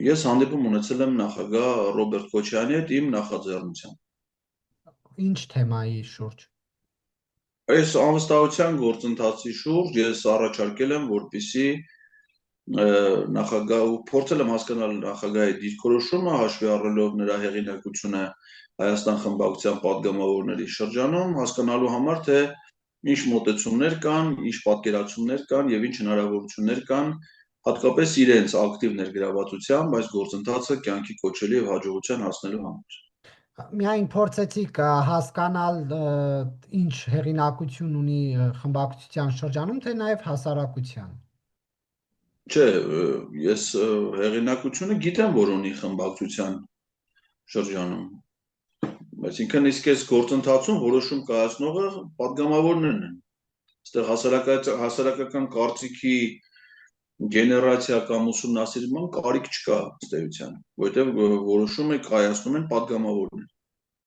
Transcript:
Ես հանդիպում ունեցել եմ նախագահ Ռոբերտ Քոչարյանի հետ իմ նախաձեռնությամբ։ Ինչ թեմայի շուրջ։ Այս անվստահության գործընթացի շուրջ ես առաջարկել եմ, որպեսզի նախագահ փորձել եմ հասկանալ նախագահի դիրքորոշումը, հաշվի առնելով նրա հեղինակությունը Հայաստան խմբակցության падգամավորների շրջանում, հասկանալու համար, թե ինչ մոտեցումներ կան, ինչ պատկերացումներ կան եւ ինչ հնարավորություններ կան հատկապես իրենց ակտիվ ներգրավվածությամբ այս գործընթացը կյանքի կոչելու եւ հաջողության հասնելու համար։ Միայն փորձեցիք հասկանալ ինչ հեղինակություն ունի խմբակցության շրջանում, թե նաև հասարակության։ Չէ, ես հեղինակությունը գիտեմ, որ ունի խմբակցության շրջանում։ Այսինքն իսկ այս գործընթացում որոշում կայացնողը падգամավորներն են։ Այստեղ հասարակական կարծիքի գեներացիա կամ ուսումնասիրման կարիք չկա ըստ էության, որովհետև որոշումը կայացնում են падգամավորներ։